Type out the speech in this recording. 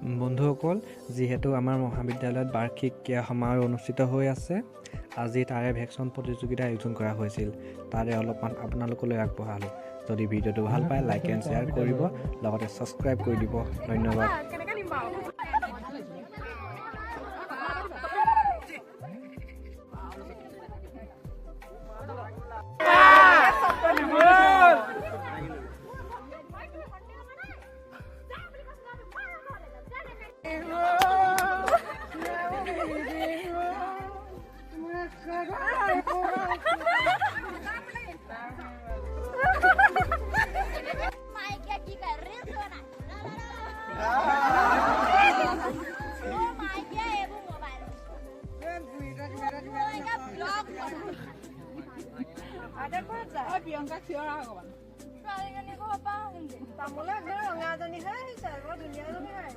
বন্ধুসকল, যিহেতু আমাৰ মহাবিদ্যালয়ত বাৰ্ষিক ক্ৰীড়া সমাৰোহ অনুষ্ঠিত হৈ আছে, আজি তাৰে ভেকচন প্ৰতিযোগিতা আয়োজন কৰা হৈছিল। তাৰে অলপমান আপোনালোকলৈ আগবঢ়ালোঁ। যদি ভিডিঅ'টো ভাল পায়, লাইক এণ্ড শ্বেয়াৰ কৰিব, লগতে ছাবস্ক্ৰাইব কৰি দিব। ধন্যবাদ। প্ৰিয়ংকা চিঞৰ অকমান তামোলৰ ৰঙাজনী হয় ধুনীয়াজনী হয়